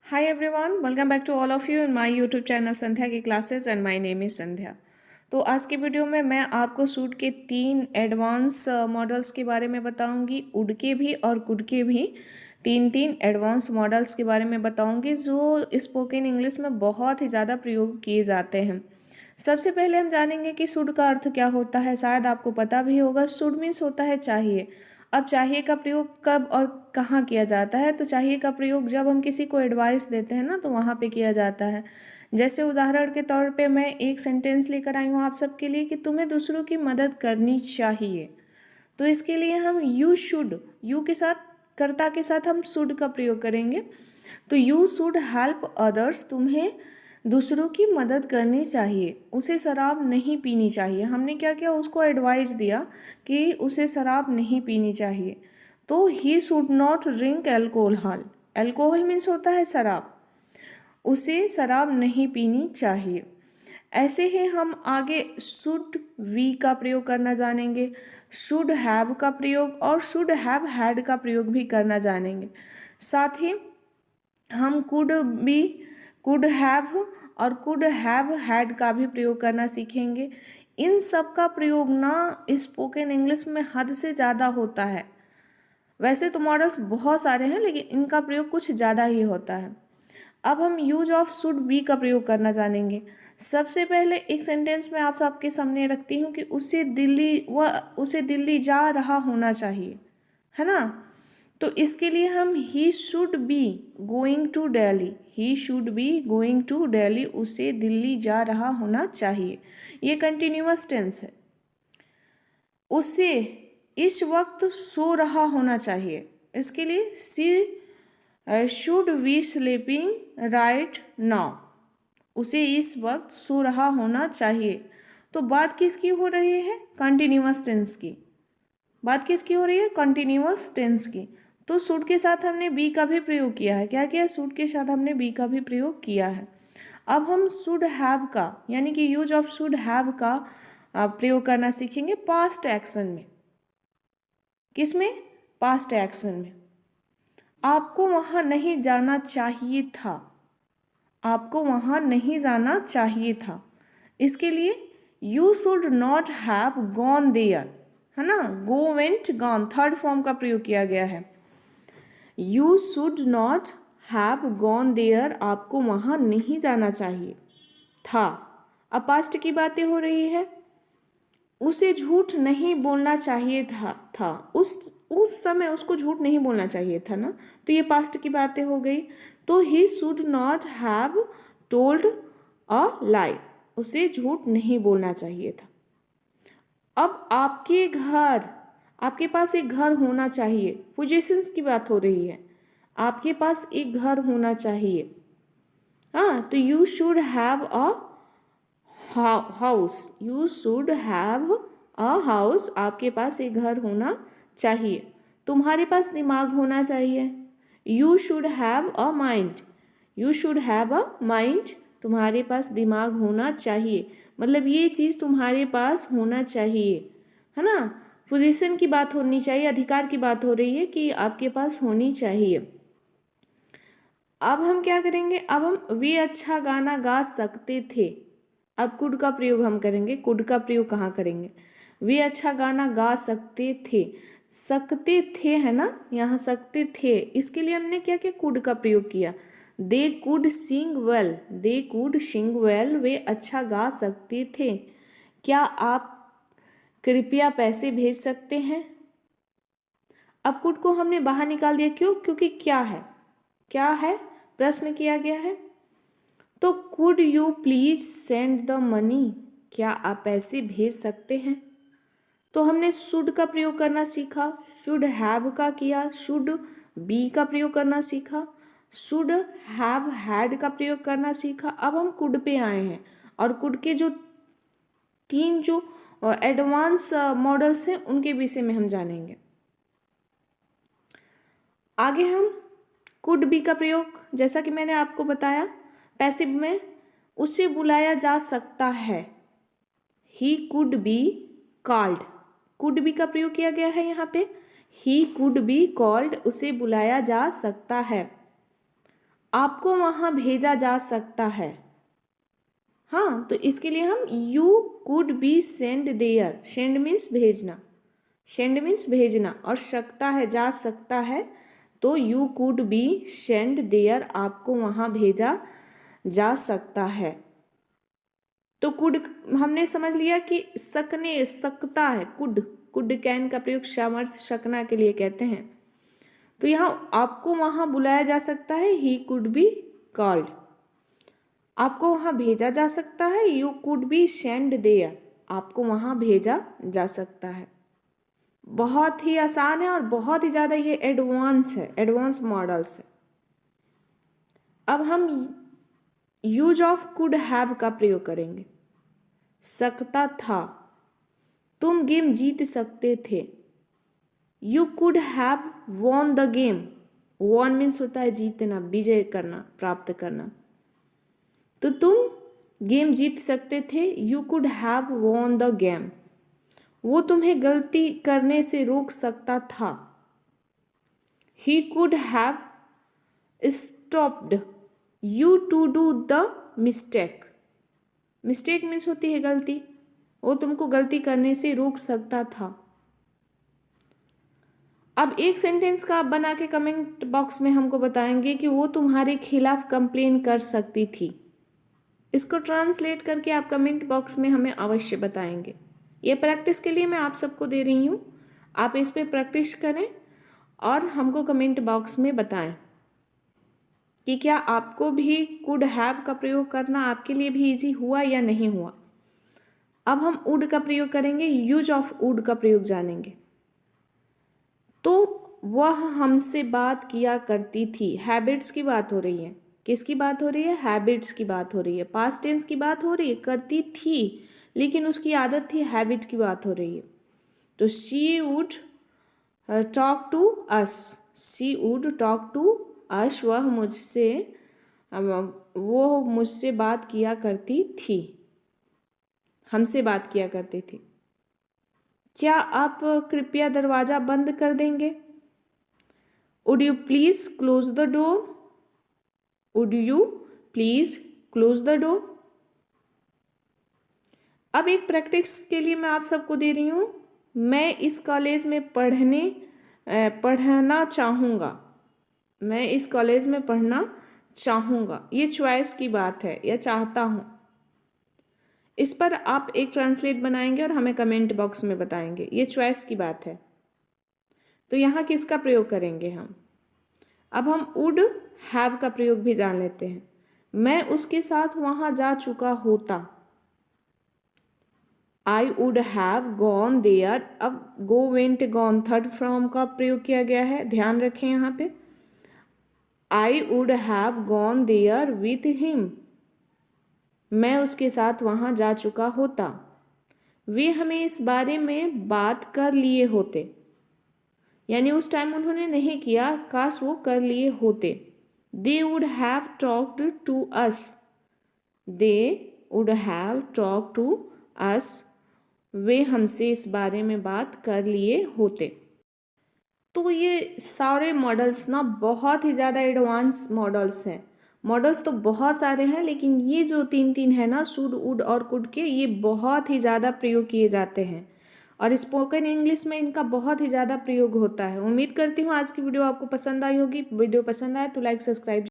Hi everyone, welcome back to all of you in my YouTube channel Sandhya की classes and my name is Sandhya. तो आज की video में मैं आपको सूट के 3 एडवांस मॉडल्स के बारे में बताऊंगी, उड के भी और कुड के भी तीन एडवांस मॉडल्स के बारे में बताऊंगी जो स्पोकन इंग्लिश में बहुत ही ज़्यादा प्रयोग किए जाते हैं। सबसे पहले हम जानेंगे कि शुड का अर्थ क्या होता है। शायद आपको पता भी होगा, शुड मीन्स होता है चाहिए। अब चाहिए का प्रयोग कब और कहाँ किया जाता है? तो चाहिए का प्रयोग जब हम किसी को एडवाइस देते हैं ना, तो वहाँ पे किया जाता है। जैसे उदाहरण के तौर पे मैं एक सेंटेंस लेकर आई हूँ आप सबके लिए कि तुम्हें दूसरों की मदद करनी चाहिए। तो इसके लिए हम यू शुड, यू के साथ, कर्ता के साथ हम शुड का प्रयोग करेंगे। तो यू शुड हेल्प अदर्स, तुम्हें दूसरों की मदद करनी चाहिए। उसे शराब नहीं पीनी चाहिए। हमने क्या किया, उसको एडवाइस दिया कि उसे शराब नहीं पीनी चाहिए। तो he should not drink alcohol. Alcohol means होता है शराब। उसे शराब नहीं पीनी चाहिए। ऐसे ही हम आगे शुड वी का प्रयोग करना जानेंगे, शुड हैव का प्रयोग और शुड हैव हैड का प्रयोग भी करना जानेंगे। साथ ही हम कुड बी, कुड हैव और कुड हैव हैड का भी प्रयोग करना सीखेंगे। इन सब का प्रयोग ना स्पोकन इंग्लिश में हद से ज़्यादा होता है। वैसे तो मॉडल्स बहुत सारे हैं, लेकिन इनका प्रयोग कुछ ज़्यादा ही होता है। अब हम यूज ऑफ शुड बी का प्रयोग करना जानेंगे। सबसे पहले एक सेंटेंस में आप सबके सामने रखती हूँ कि उसे दिल्ली जा रहा होना चाहिए, है ना। तो इसके लिए हम he should be going to Delhi, he should be going to Delhi, उसे दिल्ली जा रहा होना चाहिए। ये कंटिन्यूअस टेंस है। उसे इस वक्त सो रहा होना चाहिए। इसके लिए she should be sleeping right now, उसे इस वक्त सो रहा होना चाहिए। तो बात किसकी हो रही है? कंटिन्यूअस टेंस की। बात किसकी हो रही है? कंटिन्यूअस टेंस की। तो शुड के साथ हमने बी का भी प्रयोग किया है। क्या किया? शुड के साथ हमने बी का भी प्रयोग किया है। अब हम शुड हैव का, यानी कि यूज ऑफ शुड हैव का प्रयोग करना सीखेंगे पास्ट एक्शन में। किसमें? पास्ट एक्शन में। आपको वहां नहीं जाना चाहिए था, आपको वहां नहीं जाना चाहिए था। इसके लिए you should not have gone there, है ना। Go, went, gone third form का प्रयोग किया गया है। You should not have gone there, आपको वहां नहीं जाना चाहिए था। अब पास्ट की बातें हो रही है। उसे झूठ नहीं बोलना चाहिए था उस समय उसको झूठ नहीं बोलना चाहिए था ना। तो ये पास्ट की बातें हो गई। तो he should not have told a lie, उसे झूठ नहीं बोलना चाहिए था। अब आपके पास एक घर होना चाहिए। पोजीशंस की बात हो रही है। आपके पास एक घर होना चाहिए। हाँ, तो you should have a house, you should have a house, आपके पास एक घर होना चाहिए। तुम्हारे पास दिमाग होना चाहिए। You should have a mind, you should have a mind, तुम्हारे पास दिमाग होना चाहिए। मतलब ये चीज़ तुम्हारे पास होना चाहिए, है ना। पोजीशन की बात होनी चाहिए, अधिकार की बात हो रही है कि आपके पास होनी चाहिए। अब हम क्या करेंगे? अब हम वे अच्छा गाना गा सकते थे। अब कुड का प्रयोग हम करेंगे। कुड का प्रयोग कहाँ करेंगे? वे अच्छा गाना गा सकते थे। सकते थे है ना, यहाँ सकते थे। इसके लिए हमने क्या किया? कुड का प्रयोग किया। They could sing well, they could sing well, वे अच्छा गा सकते थे। क्या आप कृपया पैसे भेज सकते हैं? अब कुड को हमने बाहर निकाल दिया। क्यों? क्योंकि क्या है, क्या है, प्रश्न किया गया है। तो could you please send the money, क्या आप पैसे भेज सकते हैं? तो हमने शुड का प्रयोग करना सीखा, शुड हैव का किया, शुड बी का प्रयोग करना सीखा, शुड हैव हैड का प्रयोग करना सीखा। अब हम कुड पे आए हैं और कुड के जो 3 जो एडवांस मॉडल्स हैं उनके विषय में हम जानेंगे। आगे हम कुड बी का प्रयोग, जैसा कि मैंने आपको बताया, पैसिव में उसे बुलाया जा सकता है। He could be called, could be का प्रयोग किया गया है यहाँ पे। ही कुड बी कॉल्ड, उसे बुलाया जा सकता है। आपको वहाँ भेजा जा सकता है। हाँ, तो इसके लिए हम you could be send their, send means भेजना, सेंड मीन्स भेजना, और सकता है जा सकता है, तो you could be send their, आपको वहाँ भेजा जा सकता है। तो कुड हमने समझ लिया कि सकने सकता है, कुड, कुड कैन का प्रयोग सामर्थ्य सकना के लिए कहते हैं। तो यहाँ आपको वहाँ बुलाया जा सकता है, ही कुड बी कॉल्ड, आपको वहाँ भेजा जा सकता है, you could be send their, आपको वहाँ भेजा जा सकता है। बहुत ही आसान है और बहुत ही ज़्यादा ये एडवांस है, एडवांस मॉडल्स है। अब हम यूज ऑफ कुड हैव का प्रयोग करेंगे। सकता था, तुम गेम जीत सकते थे, you could have won the game, won means होता है जीतना, विजय करना, प्राप्त करना, तो तुम गेम जीत सकते थे, you could have won the game, वो तुम्हें गलती करने से रोक सकता था, he could have stopped you to do the mistake, mistake means होती है गलती, वो तुमको गलती करने से रोक सकता था। अब एक सेंटेंस का आप बना के कमेंट बॉक्स में हमको बताएंगे कि वो तुम्हारे खिलाफ कंप्लेन कर सकती थी। इसको ट्रांसलेट करके आप कमेंट बॉक्स में हमें अवश्य बताएंगे। ये प्रैक्टिस के लिए मैं आप सबको दे रही हूँ, आप इस पर प्रैक्टिस करें और हमको कमेंट बॉक्स में बताएं कि क्या आपको भी कुड हैव का प्रयोग करना आपके लिए भी इजी हुआ या नहीं हुआ। अब हम वुड का प्रयोग करेंगे, यूज ऑफ वुड का प्रयोग जानेंगे। तो वह हमसे बात किया करती थी, हैबिट्स की बात हो रही है, किसकी बात हो रही है, हैबिट्स की बात हो रही है, पास्ट टेंस की बात हो रही है, करती थी लेकिन उसकी आदत थी, हैबिट की बात हो रही है। तो she would talk to us, she would talk to us, वह मुझसे, वो मुझसे बात किया करती थी, हमसे बात किया करती थी। क्या आप कृपया दरवाज़ा बंद कर देंगे, would you please close the door, would you please close the door. अब एक प्रैक्टिस के लिए मैं आप सबको दे रही हूँ, मैं इस कॉलेज में पढ़ना चाहूँगा, मैं इस कॉलेज में पढ़ना चाहूँगा, ये चॉइस की बात है, या चाहता हूँ। इस पर आप एक ट्रांसलेट बनाएंगे और हमें कमेंट बॉक्स में बताएंगे, ये चॉइस की बात है। तो यहाँ किसका प्रयोग करेंगे हम। अब हम वुड हैव का प्रयोग भी जान लेते हैं। मैं उसके साथ वहाँ जा चुका होता, I would have gone there. अब go, went, gone third form का प्रयोग किया गया है, ध्यान रखें यहाँ पे। I would have gone there with him, मैं उसके साथ वहाँ जा चुका होता, वे हमें इस बारे में बात कर लिए होते, यानी उस टाइम उन्होंने नहीं किया, काश वो कर लिए होते। They would have talked to us, they would have talk to us, वे हमसे इस बारे में बात कर लिए होते। तो ये सारे मॉडल्स ना बहुत ही ज़्यादा एडवांस मॉडल्स हैं। मॉडल्स तो बहुत सारे हैं, लेकिन ये जो तीन है ना, शुड, वुड और कुड के, ये बहुत ही ज़्यादा प्रयोग किए जाते हैं और स्पोकन इंग्लिश में इनका बहुत ही ज़्यादा प्रयोग होता है। उम्मीद करती हूँ आज की वीडियो आपको पसंद आई होगी। वीडियो पसंद आए तो लाइक, सब्सक्राइब